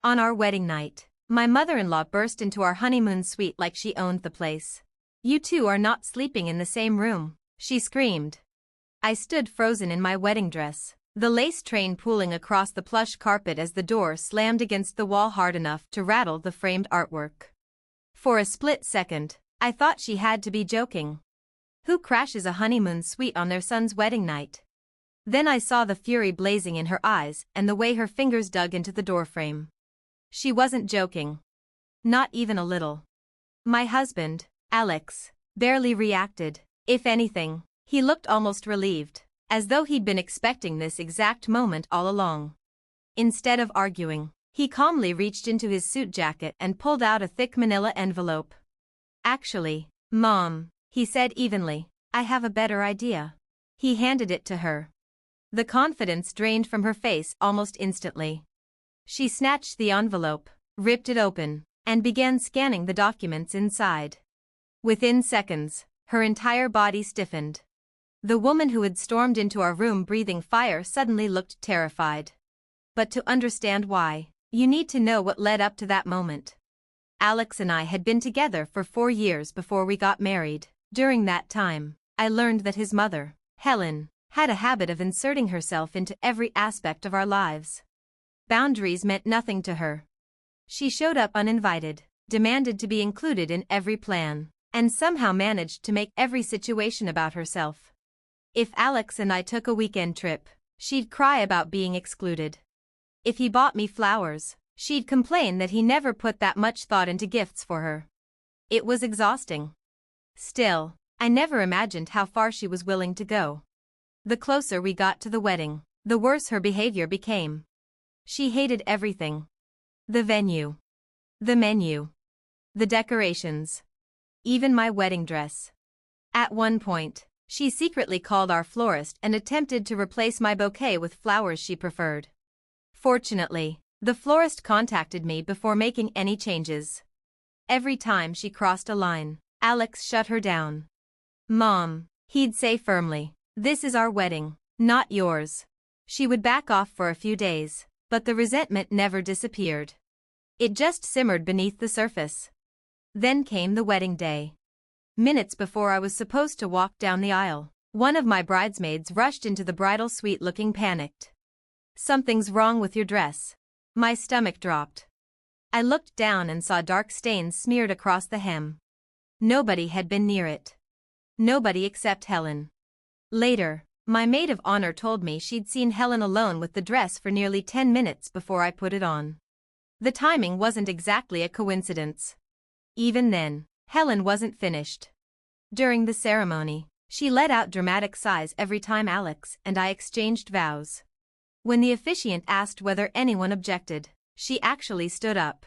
On our wedding night, my mother-in-law burst into our honeymoon suite like she owned the place. "You two are not sleeping in the same room," she screamed. I stood frozen in my wedding dress, the lace train pooling across the plush carpet as the door slammed against the wall hard enough to rattle the framed artwork. For a split second, I thought she had to be joking. Who crashes a honeymoon suite on their son's wedding night? Then I saw the fury blazing in her eyes and the way her fingers dug into the doorframe. She wasn't joking. Not even a little. My husband, Alex, barely reacted. If anything, he looked almost relieved, as though he'd been expecting this exact moment all along. Instead of arguing, he calmly reached into his suit jacket and pulled out a thick manila envelope. "Actually, Mom," he said evenly, "I have a better idea." He handed it to her. The confidence drained from her face almost instantly. She snatched the envelope, ripped it open, and began scanning the documents inside. Within seconds, her entire body stiffened. The woman who had stormed into our room breathing fire suddenly looked terrified. But to understand why, you need to know what led up to that moment. Alex and I had been together for 4 years before we got married. During that time, I learned that his mother, Helen, had a habit of inserting herself into every aspect of our lives. Boundaries meant nothing to her. She showed up uninvited, demanded to be included in every plan, and somehow managed to make every situation about herself. If Alex and I took a weekend trip, she'd cry about being excluded. If he bought me flowers, she'd complain that he never put that much thought into gifts for her. It was exhausting. Still, I never imagined how far she was willing to go. The closer we got to the wedding, the worse her behavior became. She hated everything. The venue. The menu. The decorations. Even my wedding dress. At one point, she secretly called our florist and attempted to replace my bouquet with flowers she preferred. Fortunately, the florist contacted me before making any changes. Every time she crossed a line, Alex shut her down. "Mom," he'd say firmly, "this is our wedding, not yours." She would back off for a few days, but the resentment never disappeared. It just simmered beneath the surface. Then came the wedding day. Minutes before I was supposed to walk down the aisle, one of my bridesmaids rushed into the bridal suite looking panicked. "Something's wrong with your dress." My stomach dropped. I looked down and saw dark stains smeared across the hem. Nobody had been near it. Nobody except Helen. Later, my maid of honor told me she'd seen Helen alone with the dress for nearly 10 minutes before I put it on. The timing wasn't exactly a coincidence. Even then, Helen wasn't finished. During the ceremony, she let out dramatic sighs every time Alex and I exchanged vows. When the officiant asked whether anyone objected, she actually stood up.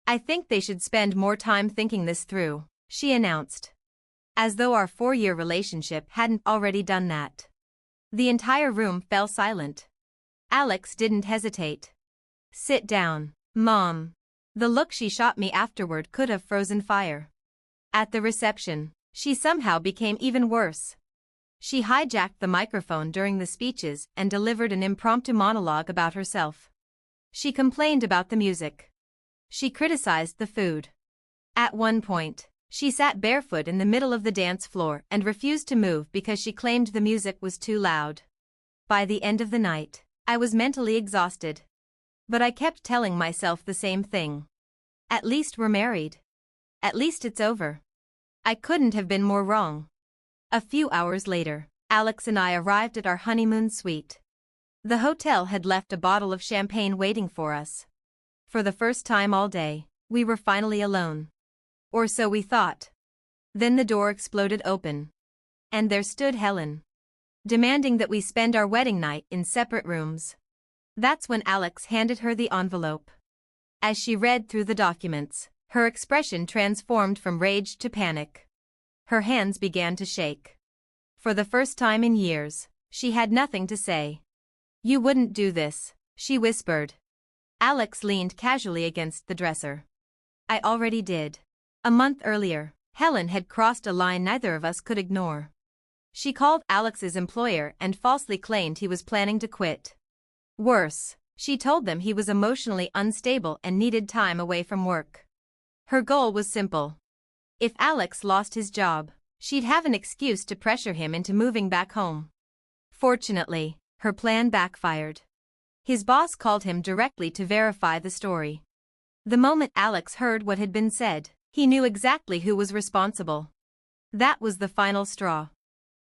"I think they should spend more time thinking this through," she announced. As though our 4-year relationship hadn't already done that. The entire room fell silent. Alex didn't hesitate. "Sit down, Mom." The look she shot me afterward could have frozen fire. At the reception, she somehow became even worse. She hijacked the microphone during the speeches and delivered an impromptu monologue about herself. She complained about the music. She criticized the food. At one point, she sat barefoot in the middle of the dance floor and refused to move because she claimed the music was too loud. By the end of the night, I was mentally exhausted. But I kept telling myself the same thing. At least we're married. At least it's over. I couldn't have been more wrong. A few hours later, Alex and I arrived at our honeymoon suite. The hotel had left a bottle of champagne waiting for us. For the first time all day, we were finally alone. Or so we thought. Then the door exploded open. And there stood Helen. Demanding that we spend our wedding night in separate rooms. That's when Alex handed her the envelope. As she read through the documents, her expression transformed from rage to panic. Her hands began to shake. For the first time in years, she had nothing to say. "You wouldn't do this," she whispered. Alex leaned casually against the dresser. "I already did. A month earlier, Helen had crossed a line neither of us could ignore. She called Alex's employer and falsely claimed he was planning to quit. Worse, She told them he was emotionally unstable and needed time away from work. Her goal was simple. If Alex lost his job, she'd have an excuse to pressure him into moving back home. Fortunately, her plan backfired. His boss called him directly to verify the story. The moment Alex heard what had been said, he knew exactly who was responsible. That was the final straw.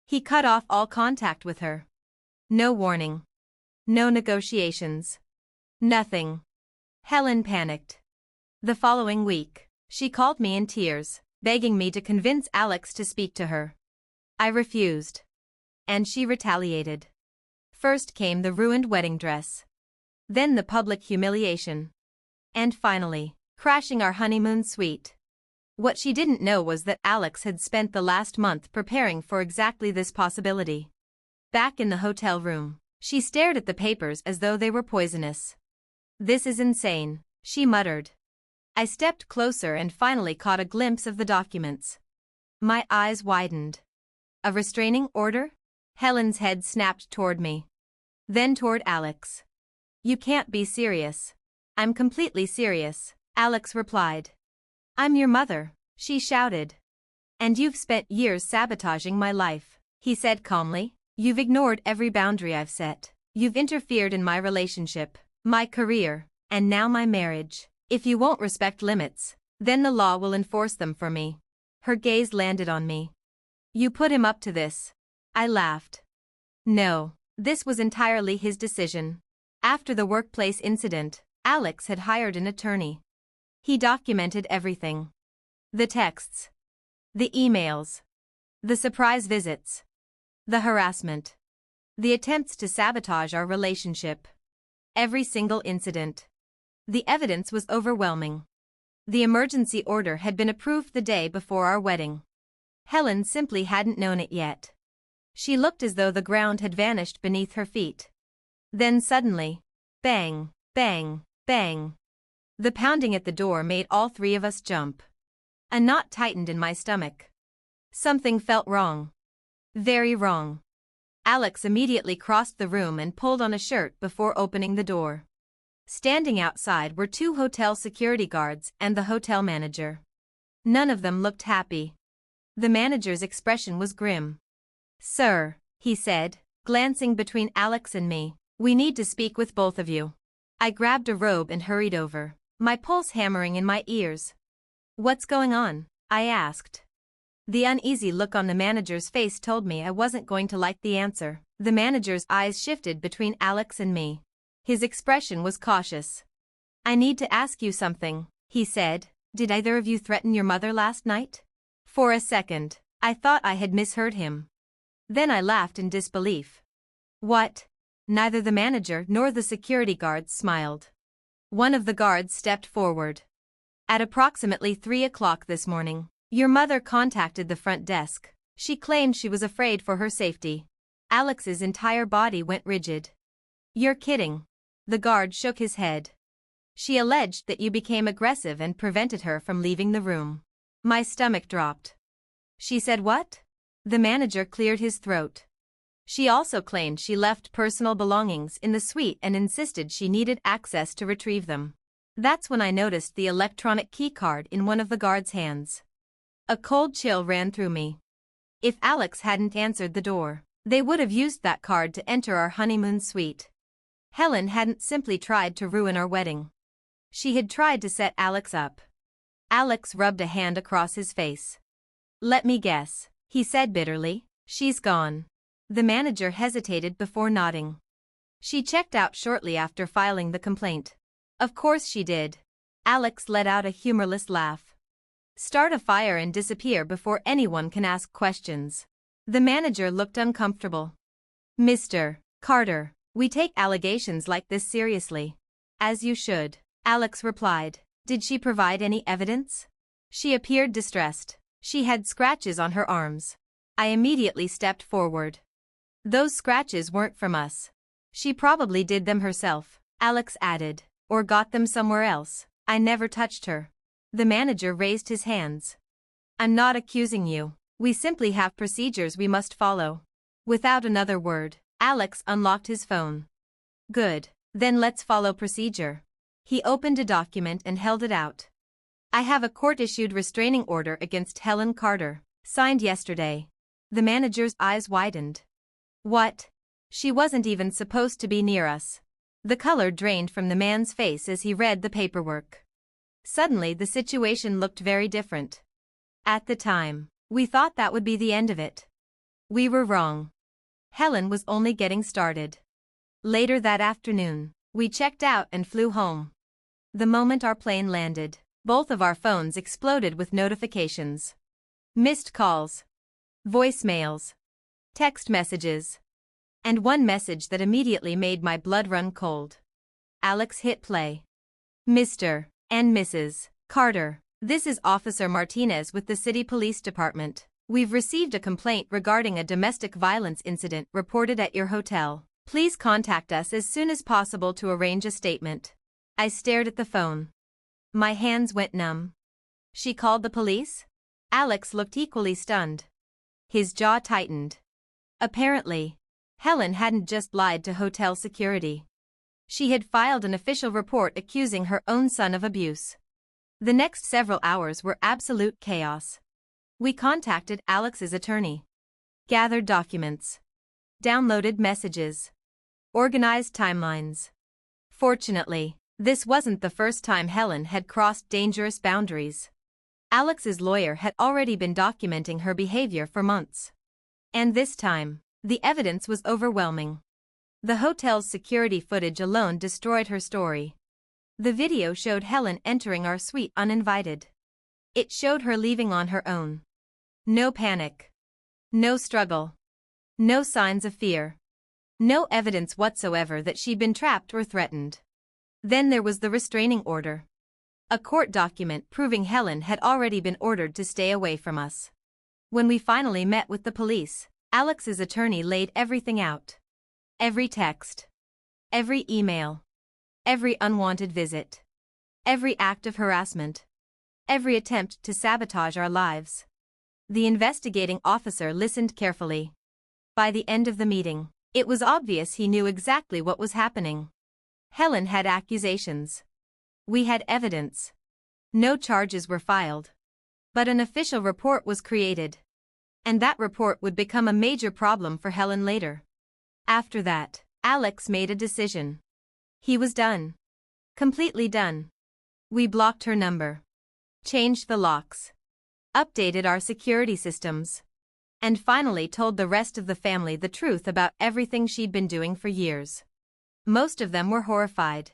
He cut off all contact with her. No warning. No negotiations. Nothing. Helen panicked. The following week, she called me in tears, begging me to convince Alex to speak to her. I refused. And she retaliated. First came the ruined wedding dress. Then the public humiliation. And finally, crashing our honeymoon suite. What she didn't know was that Alex had spent the last month preparing for exactly this possibility. Back in the hotel room, she stared at the papers as though they were poisonous. "This is insane," she muttered. I stepped closer and finally caught a glimpse of the documents. My eyes widened. A restraining order? Helen's head snapped toward me. Then toward Alex. "You can't be serious." "I'm completely serious," Alex replied. "I'm your mother," she shouted. "And you've spent years sabotaging my life," he said calmly. "You've ignored every boundary I've set. You've interfered in my relationship, my career, and now my marriage. If you won't respect limits, then the law will enforce them for me." Her gaze landed on me. "You put him up to this." I laughed. No, this was entirely his decision. After the workplace incident, Alex had hired an attorney. He documented everything. The texts. The emails. The surprise visits. The harassment. The attempts to sabotage our relationship. Every single incident. The evidence was overwhelming. The emergency order had been approved the day before our wedding. Helen simply hadn't known it yet. She looked as though the ground had vanished beneath her feet. Then suddenly, bang, bang, bang. The pounding at the door made all three of us jump. A knot tightened in my stomach. Something felt wrong. Very wrong. Alex immediately crossed the room and pulled on a shirt before opening the door. Standing outside were two hotel security guards and the hotel manager. None of them looked happy. The manager's expression was grim. "Sir," he said, glancing between Alex and me, "we need to speak with both of you." I grabbed a robe and hurried over, my pulse hammering in my ears. "What's going on?" I asked. The uneasy look on the manager's face told me I wasn't going to like the answer. The manager's eyes shifted between Alex and me. His expression was cautious. "I need to ask you something," he said. "Did either of you threaten your mother last night?" For a second, I thought I had misheard him. Then I laughed in disbelief. "What?" Neither the manager nor the security guards smiled. One of the guards stepped forward. "At approximately 3 o'clock this morning, your mother contacted the front desk. She claimed she was afraid for her safety." Alex's entire body went rigid. "You're kidding." The guard shook his head. "She alleged that you became aggressive and prevented her from leaving the room." My stomach dropped. "She said what?" The manager cleared his throat. "She also claimed she left personal belongings in the suite and insisted she needed access to retrieve them." That's when I noticed the electronic key card in one of the guards' hands. A cold chill ran through me. If Alex hadn't answered the door, they would have used that card to enter our honeymoon suite. Helen hadn't simply tried to ruin our wedding. She had tried to set Alex up. Alex rubbed a hand across his face. "Let me guess," he said bitterly. "She's gone." The manager hesitated before nodding. "She checked out shortly after filing the complaint." "Of course she did." Alex let out a humorless laugh. "Start a fire and disappear before anyone can ask questions." The manager looked uncomfortable. "Mr. Carter, we take allegations like this seriously." "As you should," Alex replied. "Did she provide any evidence?" She appeared distressed. She had scratches on her arms. I immediately stepped forward. "Those scratches weren't from us." "She probably did them herself," Alex added, "or got them somewhere else. I never touched her." The manager raised his hands. "I'm not accusing you. We simply have procedures we must follow." Without another word, Alex unlocked his phone. "Good," Then let's follow procedure. He opened a document and held it out. I have a court-issued restraining order against Helen Carter, signed yesterday. The manager's eyes widened. What? She wasn't even supposed to be near us. The color drained from the man's face as he read the paperwork. Suddenly the situation looked very different. At the time, we thought that would be the end of it. We were wrong. Helen was only getting started. Later that afternoon, we checked out and flew home. The moment our plane landed, both of our phones exploded with notifications. Missed calls, voicemails, text messages, and one message that immediately made my blood run cold. Alex hit play. Mr. and Mrs. Carter, this is Officer Martinez with the City Police Department. We've received a complaint regarding a domestic violence incident reported at your hotel. Please contact us as soon as possible to arrange a statement. I stared at the phone. My hands went numb. She called the police? Alex looked equally stunned. His jaw tightened. Apparently, Helen hadn't just lied to hotel security. She had filed an official report accusing her own son of abuse. The next several hours were absolute chaos. We contacted Alex's attorney, gathered documents, downloaded messages, organized timelines. Fortunately, this wasn't the first time Helen had crossed dangerous boundaries. Alex's lawyer had already been documenting her behavior for months. And this time, the evidence was overwhelming. The hotel's security footage alone destroyed her story. The video showed Helen entering our suite uninvited. It showed her leaving on her own. No panic. No struggle. No signs of fear. No evidence whatsoever that she'd been trapped or threatened. Then there was the restraining order. A court document proving Helen had already been ordered to stay away from us. When we finally met with the police, Alex's attorney laid everything out. Every text. Every email. Every unwanted visit. Every act of harassment. Every attempt to sabotage our lives. The investigating officer listened carefully. By the end of the meeting, it was obvious he knew exactly what was happening. Helen had accusations. We had evidence. No charges were filed. But an official report was created. And that report would become a major problem for Helen later. After that, Alex made a decision. He was done. Completely done. We blocked her number. Changed the locks. Updated our security systems. And finally told the rest of the family the truth about everything she'd been doing for years. Most of them were horrified.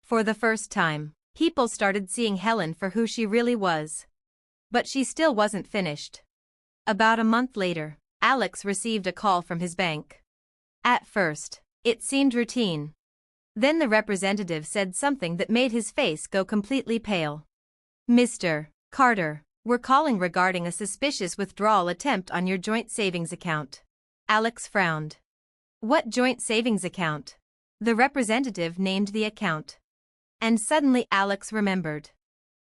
For the first time, people started seeing Helen for who she really was. But she still wasn't finished. About a month later, Alex received a call from his bank. At first, it seemed routine. Then the representative said something that made his face go completely pale. Mr. Carter, we're calling regarding a suspicious withdrawal attempt on your joint savings account. Alex frowned. What joint savings account? The representative named the account. And suddenly Alex remembered.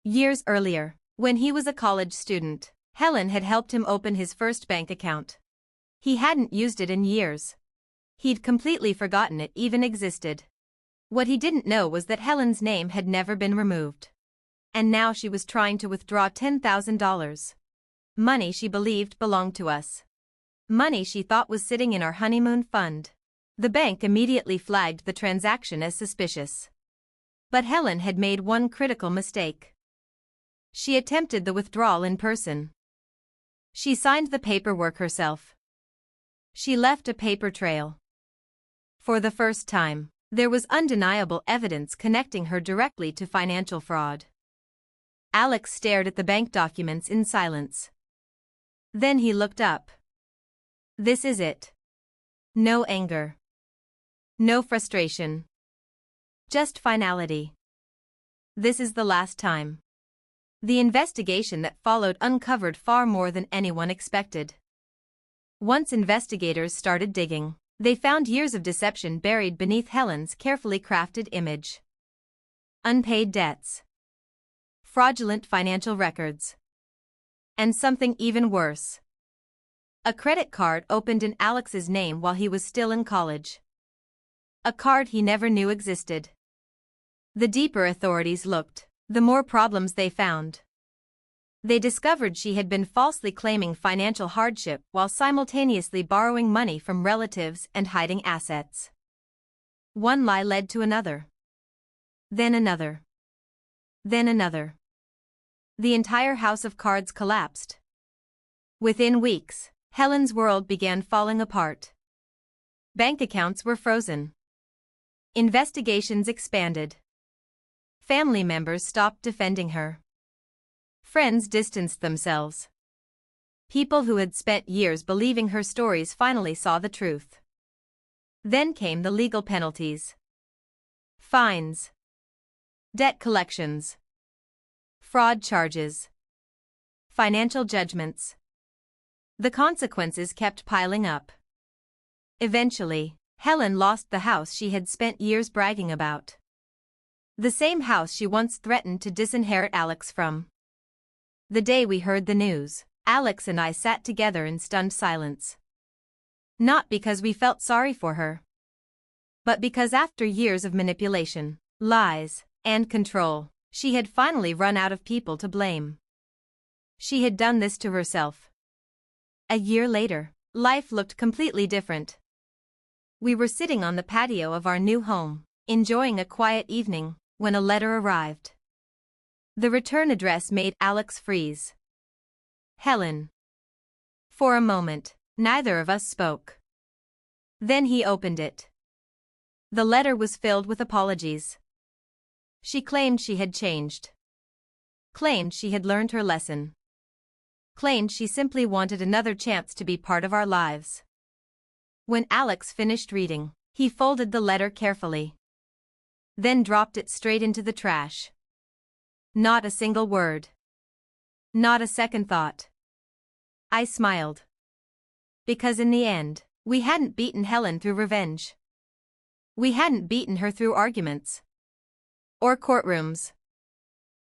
Years earlier, when he was a college student, Helen had helped him open his first bank account. He hadn't used it in years. He'd completely forgotten it even existed. What he didn't know was that Helen's name had never been removed. And now she was trying to withdraw $10,000. Money she believed belonged to us. Money she thought was sitting in our honeymoon fund. The bank immediately flagged the transaction as suspicious. But Helen had made one critical mistake. She attempted the withdrawal in person. She signed the paperwork herself. She left a paper trail. For the first time, there was undeniable evidence connecting her directly to financial fraud. Alex stared at the bank documents in silence. Then he looked up. This is it. No anger. No frustration. Just finality. This is the last time. The investigation that followed uncovered far more than anyone expected. Once investigators started digging, they found years of deception buried beneath Helen's carefully crafted image. Unpaid debts. Fraudulent financial records. And something even worse. A credit card opened in Alex's name while he was still in college. A card he never knew existed. The deeper authorities looked, the more problems they found. They discovered she had been falsely claiming financial hardship while simultaneously borrowing money from relatives and hiding assets. One lie led to another. Then another. Then another. The entire house of cards collapsed. Within weeks, Helen's world began falling apart. Bank accounts were frozen. Investigations expanded. Family members stopped defending her. Friends distanced themselves. People who had spent years believing her stories finally saw the truth. Then came the legal penalties. Fines. Debt collections. Fraud charges. Financial judgments. The consequences kept piling up. Eventually, Helen lost the house she had spent years bragging about. The same house she once threatened to disinherit Alex from. The day we heard the news, Alex and I sat together in stunned silence. Not because we felt sorry for her, but because after years of manipulation, lies, and control, she had finally run out of people to blame. She had done this to herself. A year later, life looked completely different. We were sitting on the patio of our new home, enjoying a quiet evening, when a letter arrived. The return address made Alex freeze. Helen. For a moment, neither of us spoke. Then he opened it. The letter was filled with apologies. She claimed she had changed. Claimed she had learned her lesson. Claimed she simply wanted another chance to be part of our lives. When Alex finished reading, he folded the letter carefully. Then dropped it straight into the trash. Not a single word. Not a second thought. I smiled. Because in the end, we hadn't beaten Helen through revenge. We hadn't beaten her through arguments. Or courtrooms.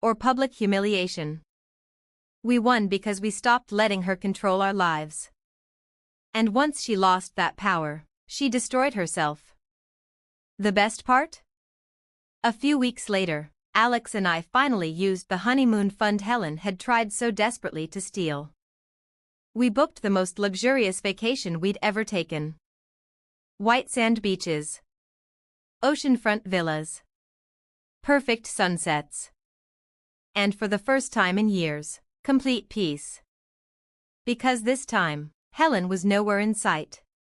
Or public humiliation. We won because we stopped letting her control our lives. And once she lost that power, she destroyed herself. The best part? A few weeks later, Alex and I finally used the honeymoon fund Helen had tried so desperately to steal. We booked the most luxurious vacation we'd ever taken. White sand beaches. Oceanfront villas. Perfect sunsets. And for the first time in years, complete peace. Because this time, Helen was nowhere in sight.